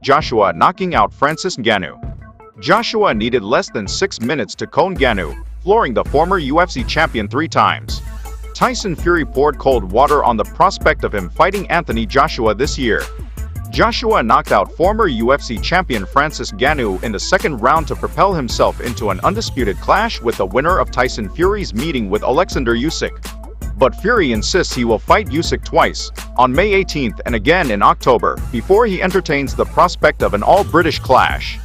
Joshua knocking out Francis Ngannou. Joshua needed less than 6 minutes to KO Ngannou, flooring the former UFC champion 3 times. Tyson Fury poured cold water on the prospect of him fighting Anthony Joshua this year. Joshua knocked out former UFC champion Francis Ngannou in the second round to propel himself into an undisputed clash with the winner of Tyson Fury's meeting with Alexander Usyk. But Fury insists he will fight Usyk twice, on May 18th and again in October, before he entertains the prospect of an all-British clash.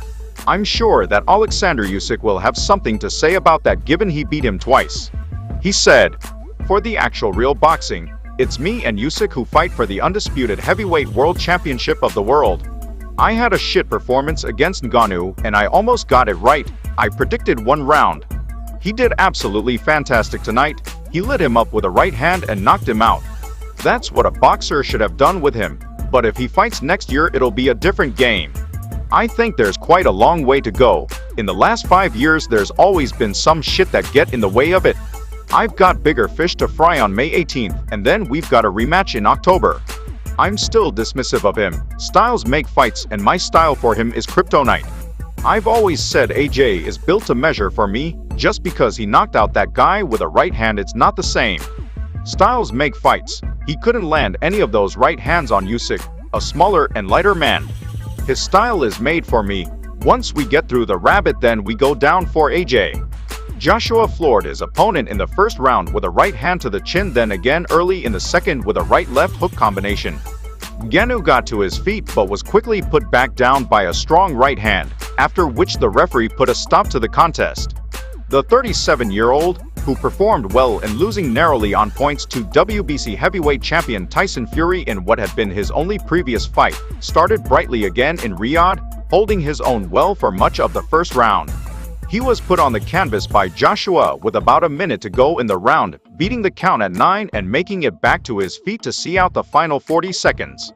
I'm sure that Alexander Usyk will have something to say about that given he beat him twice. He said, "For the actual real boxing, it's me and Usyk who fight for the undisputed heavyweight world championship of the world. I had a shit performance against Ngannou and I almost got it right. I predicted 1 round. He did absolutely fantastic tonight. He lit him up with a right hand and knocked him out. That's what a boxer should have done with him. But if he fights next year, it'll be a different game. I think there's quite a long way to go. In the last 5 years, there's always been some shit that get in the way of it. I've got bigger fish to fry on May 18th, and then we've got a rematch in October. I'm still dismissive of him. Styles make fights, and my style for him is kryptonite. I've always said AJ is built to measure for me. Just because he knocked out that guy with a right hand, it's not the same. Styles make fights. He couldn't land any of those right hands on Usyk, a smaller and lighter man. His style is made for me. Once we get through the rabbit, then we go down for AJ." Joshua floored his opponent in the first round with a right hand to the chin, then again early in the second with a right-left hook combination. Ngannou got to his feet but was quickly put back down by a strong right hand, after which the referee put a stop to the contest. The 37-year-old, who performed well and losing narrowly on points to WBC heavyweight champion Tyson Fury in what had been his only previous fight, started brightly again in Riyadh, holding his own well for much of the first round. He was put on the canvas by Joshua with about a minute to go in the round, beating the count at 9 and making it back to his feet to see out the final 40 seconds.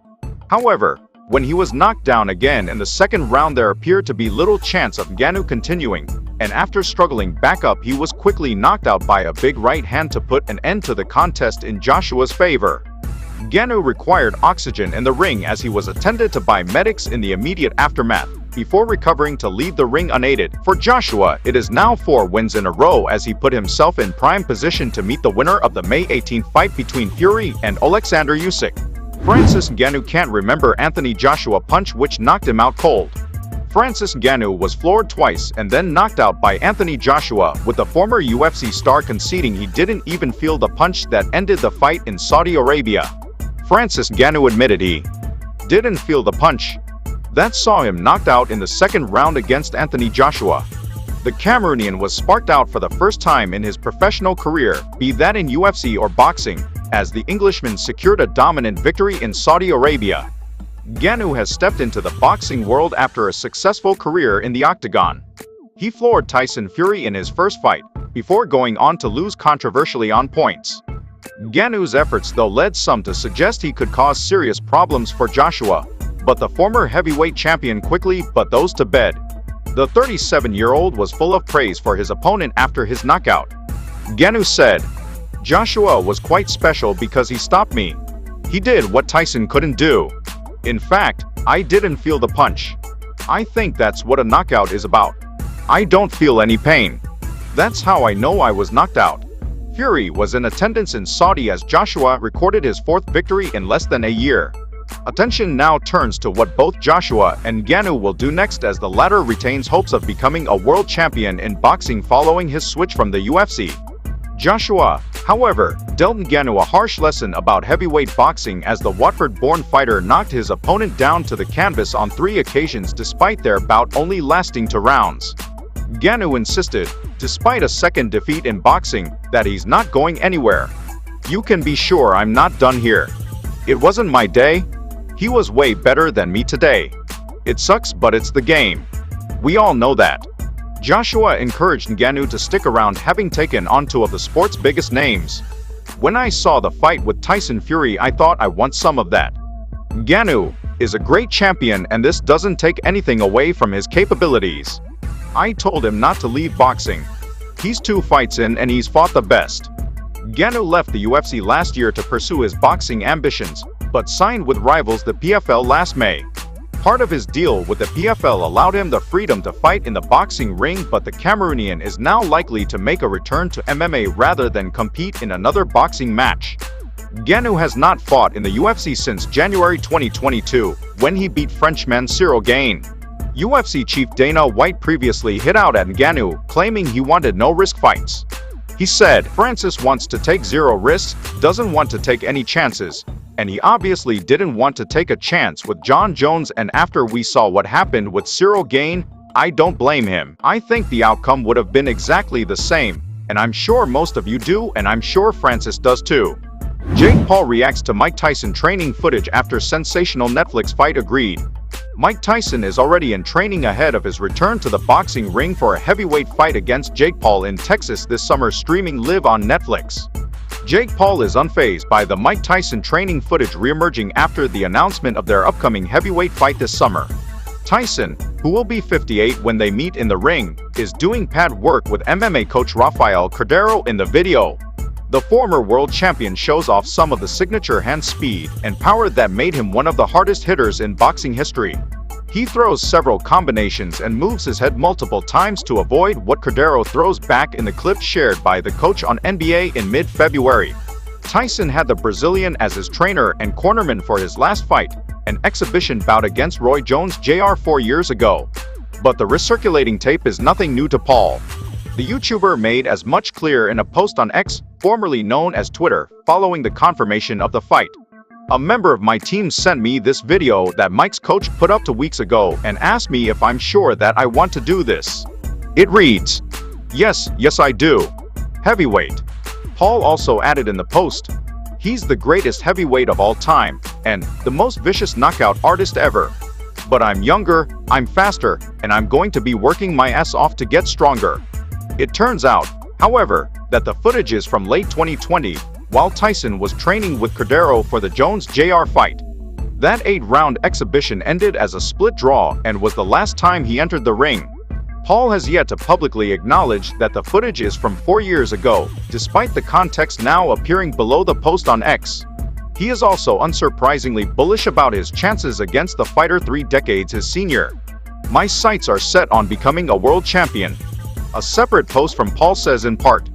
However, when he was knocked down again in the second round, there appeared to be little chance of Ngannou continuing, and after struggling back up, he was quickly knocked out by a big right hand to put an end to the contest in Joshua's favor. Ngannou required oxygen in the ring as he was attended to by medics in the immediate aftermath, before recovering to leave the ring unaided. For Joshua, it is now 4 wins in a row as he put himself in prime position to meet the winner of the May 18th fight between Fury and Alexander Usyk. Francis Ngannou can't remember Anthony Joshua punch which knocked him out cold. Francis Ngannou was floored twice and then knocked out by Anthony Joshua, with the former UFC star conceding he didn't even feel the punch that ended the fight in Saudi Arabia. Francis Ngannou admitted he didn't feel the punch that saw him knocked out in the second round against Anthony Joshua. The Cameroonian was sparked out for the first time in his professional career, be that in UFC or boxing, as the Englishman secured a dominant victory in Saudi Arabia. Ngannou has stepped into the boxing world after a successful career in the octagon. He floored Tyson Fury in his first fight, before going on to lose controversially on points. Ngannou's efforts though led some to suggest he could cause serious problems for Joshua, but the former heavyweight champion quickly put those to bed. The 37-year-old was full of praise for his opponent after his knockout. Ngannou said, "Joshua was quite special because he stopped me. He did what Tyson couldn't do. In fact, I didn't feel the punch. I think that's what a knockout is about. I don't feel any pain. That's how I know I was knocked out." Fury was in attendance in Saudi as Joshua recorded his 4th victory in less than a year. Attention now turns to what both Joshua and Ngannou will do next, as the latter retains hopes of becoming a world champion in boxing following his switch from the UFC. Joshua, however, dealt Ngannou a harsh lesson about heavyweight boxing as the Watford-born fighter knocked his opponent down to the canvas on 3 occasions despite their bout only lasting 2 rounds. Ngannou insisted, despite a second defeat in boxing, that he's not going anywhere. "You can be sure I'm not done here. It wasn't my day. He was way better than me today. It sucks, but it's the game. We all know that." Joshua encouraged Ngannou to stick around, having taken on 2 of the sport's biggest names. "When I saw the fight with Tyson Fury, I thought I want some of that. Ngannou is a great champion and this doesn't take anything away from his capabilities. I told him not to leave boxing. He's 2 fights in and he's fought the best." Ngannou left the UFC last year to pursue his boxing ambitions, but signed with rivals the PFL last May. Part of his deal with the PFL allowed him the freedom to fight in the boxing ring, but the Cameroonian is now likely to make a return to MMA rather than compete in another boxing match. Ngannou has not fought in the UFC since January 2022, when he beat Frenchman Cyril Gane. UFC chief Dana White previously hit out at Ngannou, claiming he wanted no-risk fights. He said, "Francis wants to take zero risks, doesn't want to take any chances, and he obviously didn't want to take a chance with John Jones, and after we saw what happened with Cyril Gane, I don't blame him. I think the outcome would have been exactly the same, and I'm sure most of you do, and I'm sure Francis does too." Jake Paul reacts to Mike Tyson training footage after sensational Netflix fight agreed. Mike Tyson is already in training ahead of his return to the boxing ring for a heavyweight fight against Jake Paul in Texas this summer, streaming live on Netflix. Jake Paul is unfazed by the Mike Tyson training footage reemerging after the announcement of their upcoming heavyweight fight this summer. Tyson, who will be 58 when they meet in the ring, is doing pad work with MMA coach Rafael Cordero in the video. The former world champion shows off some of the signature hand speed and power that made him one of the hardest hitters in boxing history. He throws several combinations and moves his head multiple times to avoid what Cordero throws back in the clip shared by the coach on NBA in mid-February. Tyson had the Brazilian as his trainer and cornerman for his last fight, an exhibition bout against Roy Jones Jr. 4 years ago. But the recirculating tape is nothing new to Paul. The YouTuber made as much clear in a post on X, formerly known as Twitter, following the confirmation of the fight. "A member of my team sent me this video that Mike's coach put up 2 weeks ago and asked me if I'm sure that I want to do this. It reads, yes I do. Heavyweight." Paul also added in the post, "He's the greatest heavyweight of all time, and the most vicious knockout artist ever. But I'm younger, I'm faster, and I'm going to be working my ass off to get stronger." It turns out, however, that the footage is from late 2020, while Tyson was training with Cordero for the Jones Jr. fight. That 8-round exhibition ended as a split draw and was the last time he entered the ring. Paul has yet to publicly acknowledge that the footage is from 4 years ago, despite the context now appearing below the post on X. He is also unsurprisingly bullish about his chances against the fighter 3 decades his senior. "My sights are set on becoming a world champion." A separate post from Paul says in part,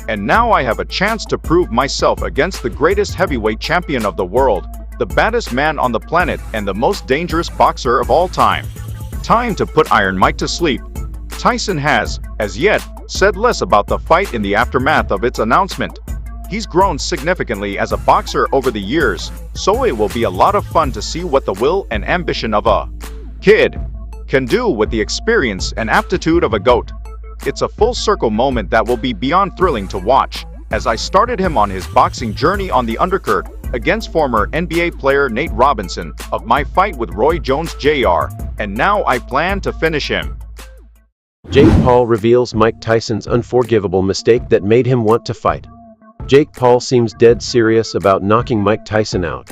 "And now I have a chance to prove myself against the greatest heavyweight champion of the world, the baddest man on the planet, and the most dangerous boxer of all time. Time to put Iron Mike to sleep." Tyson has, as yet, said less about the fight in the aftermath of its announcement. He's grown significantly as a boxer over the years, so it will be a lot of fun to see what the will and ambition of a kid can do with the experience and aptitude of a GOAT. It's a full-circle moment that will be beyond thrilling to watch, as I started him on his boxing journey on the undercard against former NBA player Nate Robinson of my fight with Roy Jones Jr., and now I plan to finish him. Jake Paul reveals Mike Tyson's unforgivable mistake that made him want to fight. Jake Paul seems dead serious about knocking Mike Tyson out.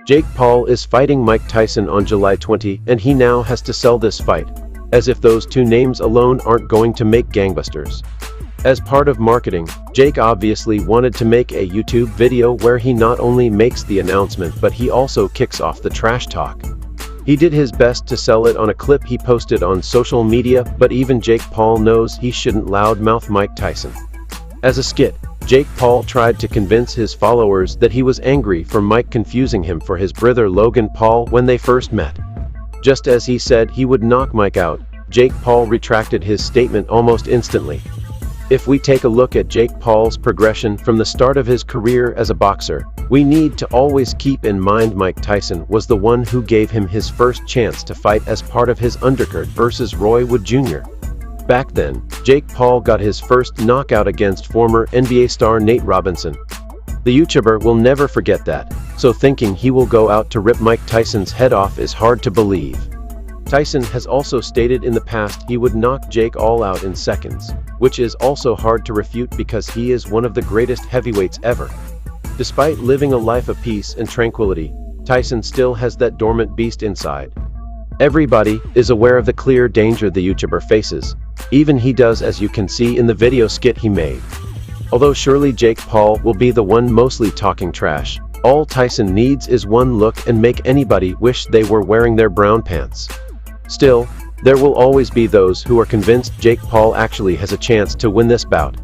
Jake Paul is fighting Mike Tyson on July 20, and he now has to sell this fight, as if those 2 names alone aren't going to make gangbusters. As part of marketing, Jake obviously wanted to make a YouTube video where he not only makes the announcement but he also kicks off the trash talk. He did his best to sell it on a clip he posted on social media, but even Jake Paul knows he shouldn't loudmouth Mike Tyson. As a skit, Jake Paul tried to convince his followers that he was angry for Mike confusing him for his brother Logan Paul when they first met. Just as he said he would knock Mike out, Jake Paul retracted his statement almost instantly. If we take a look at Jake Paul's progression from the start of his career as a boxer, we need to always keep in mind Mike Tyson was the one who gave him his first chance to fight as part of his undercard versus Roy Wood Jr. Back then, Jake Paul got his first knockout against former NBA star Nate Robinson. The YouTuber will never forget that, so thinking he will go out to rip Mike Tyson's head off is hard to believe. Tyson has also stated in the past he would knock Jake all out in seconds, which is also hard to refute because he is one of the greatest heavyweights ever. Despite living a life of peace and tranquility, Tyson still has that dormant beast inside. Everybody is aware of the clear danger the YouTuber faces. Even he does, as you can see in the video skit he made. Although surely Jake Paul will be the one mostly talking trash, All Tyson needs is one look and make anybody wish they were wearing their brown pants. Still, there will always be those who are convinced Jake Paul actually has a chance to win this bout.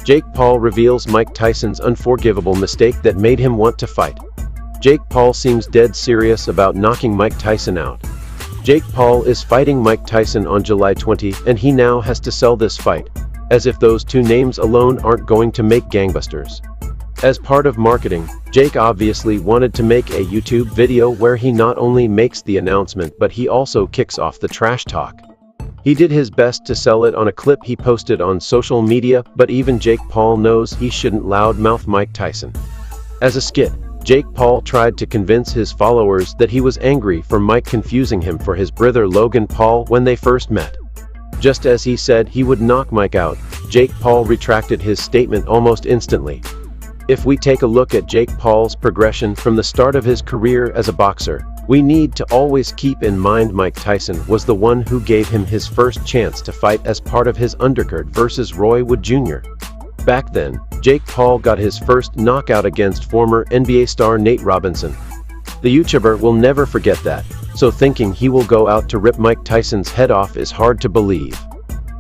Jake Paul reveals Mike Tyson's unforgivable mistake that made him want to fight. Jake Paul seems dead serious about knocking Mike Tyson out. Jake Paul is fighting Mike Tyson on July 20 and he now has to sell this fight, as if those two names alone aren't going to make gangbusters. As part of marketing, Jake obviously wanted to make a YouTube video where he not only makes the announcement but he also kicks off the trash talk. He did his best to sell it on a clip he posted on social media, but even Jake Paul knows he shouldn't loudmouth Mike Tyson. As a skit, Jake Paul tried to convince his followers that he was angry for Mike confusing him for his brother Logan Paul when they first met. Just as he said he would knock Mike out, Jake Paul retracted his statement almost instantly. If we take a look at Jake Paul's progression from the start of his career as a boxer, we need to always keep in mind Mike Tyson was the one who gave him his first chance to fight as part of his undercard versus Roy Wood Jr. Back then, Jake Paul got his first knockout against former NBA star Nate Robinson. The YouTuber will never forget that, so thinking he will go out to rip Mike Tyson's head off is hard to believe.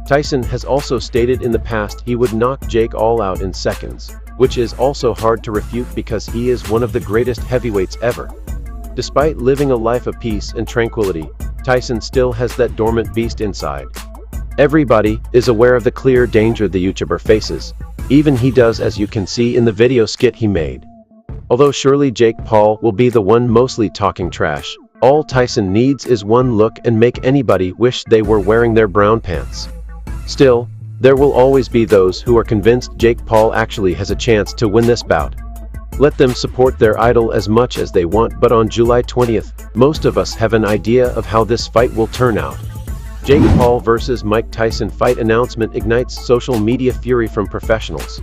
Tyson has also stated in the past he would knock Jake all out in seconds, which is also hard to refute because he is one of the greatest heavyweights ever. Despite living a life of peace and tranquility, Tyson still has that dormant beast inside. Everybody is aware of the clear danger the YouTuber faces. Even he does, as you can see in the video skit he made. Although surely Jake Paul will be the one mostly talking trash, all Tyson needs is one look and make anybody wish they were wearing their brown pants. Still, there will always be those who are convinced Jake Paul actually has a chance to win this bout. Let them support their idol as much as they want, but on July 20th, most of us have an idea of how this fight will turn out. Jake Paul vs. Mike Tyson fight announcement ignites social media fury from professionals.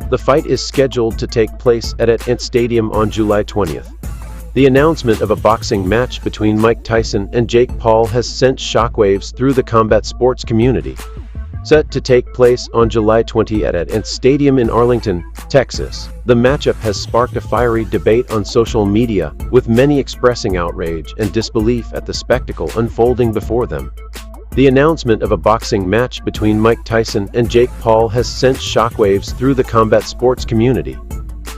The fight is scheduled to take place at Ant Stadium on July 20th. The announcement of a boxing match between Mike Tyson and Jake Paul has sent shockwaves through the combat sports community. Set to take place on July 20 at Ant Stadium in Arlington, Texas, the matchup has sparked a fiery debate on social media, with many expressing outrage and disbelief at the spectacle unfolding before them. The announcement of a boxing match between Mike Tyson and Jake Paul has sent shockwaves through the combat sports community.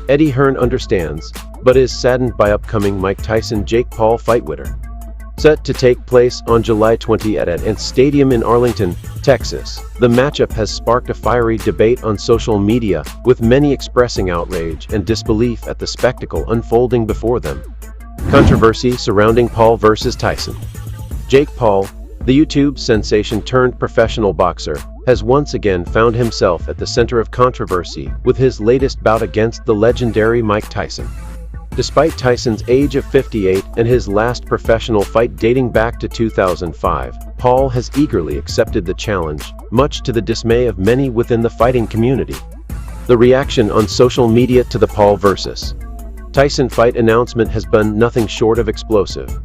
Eddie Hearn understands, but is saddened by upcoming Mike Tyson-Jake Paul fight winner. Set to take place on July 20 at Ant Stadium in Arlington, Texas, the matchup has sparked a fiery debate on social media, with many expressing outrage and disbelief at the spectacle unfolding before them. Controversy surrounding Paul vs. Tyson. Jake Paul, the YouTube sensation turned professional boxer, has once again found himself at the center of controversy with his latest bout against the legendary Mike Tyson. Despite Tyson's age of 58 and his last professional fight dating back to 2005, Paul has eagerly accepted the challenge, much to the dismay of many within the fighting community. The reaction on social media to the Paul vs. Tyson fight announcement has been nothing short of explosive.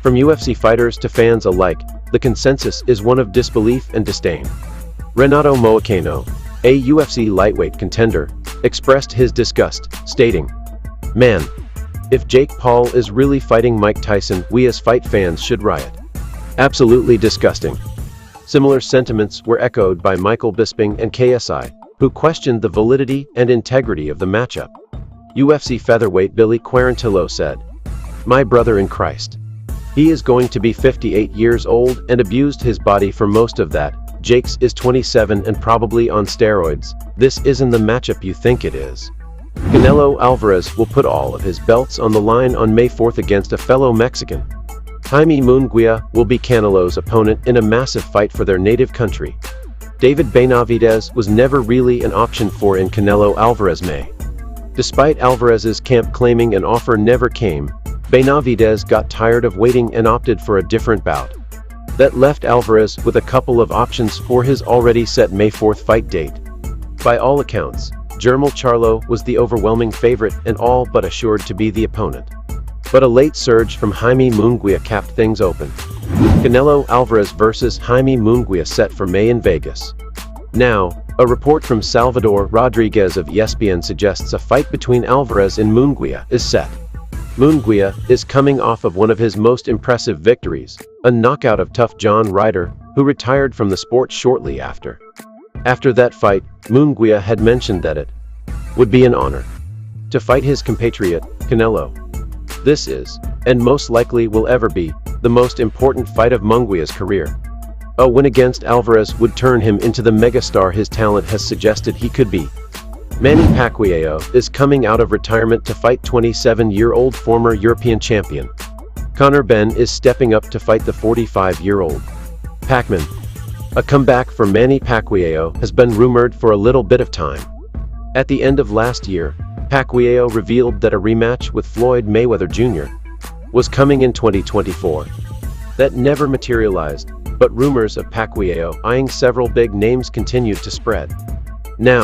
From UFC fighters to fans alike, the consensus is one of disbelief and disdain. Renato Moicano, a UFC lightweight contender, expressed his disgust, stating, "Man, if Jake Paul is really fighting Mike Tyson, we as fight fans should riot. Absolutely disgusting." Similar sentiments were echoed by Michael Bisping and KSI, who questioned the validity and integrity of the matchup. UFC featherweight Billy Quarantillo said, "My brother in Christ. He is going to be 58 years old and abused his body for most of that. Jake's is 27 and probably on steroids. This isn't the matchup you think it is." Canelo Alvarez will put all of his belts on the line on May 4th against a fellow Mexican. Jaime Munguia will be Canelo's opponent in a massive fight for their native country. David Benavidez was never really an option for in Canelo Alvarez May. Despite Alvarez's camp claiming an offer never came, Benavidez got tired of waiting and opted for a different bout. That left Alvarez with a couple of options for his already set May 4th fight date. By all accounts, Jermall Charlo was the overwhelming favorite and all but assured to be the opponent. But a late surge from Jaime Munguia capped things open. Canelo Alvarez vs. Jaime Munguia set for May in Vegas. Now, A report from Salvador Rodriguez of ESPN suggests a fight between Alvarez and Munguia is set. Munguia is coming off of one of his most impressive victories, a knockout of tough John Ryder, who retired from the sport shortly after. After that fight, Munguia had mentioned that it would be an honor to fight his compatriot, Canelo. This is, and most likely will ever be, the most important fight of Munguia's career. A win against Alvarez would turn him into the megastar his talent has suggested he could be. Manny Pacquiao is coming out of retirement to fight 27-year-old former European champion. Conor Benn is stepping up to fight the 45-year-old Pacman. A comeback for Manny Pacquiao has been rumored for a little bit of time. At the end of last year, Pacquiao revealed that a rematch with Floyd Mayweather Jr. was coming in 2024. That never materialized, but rumors of Pacquiao eyeing several big names continued to spread. Now,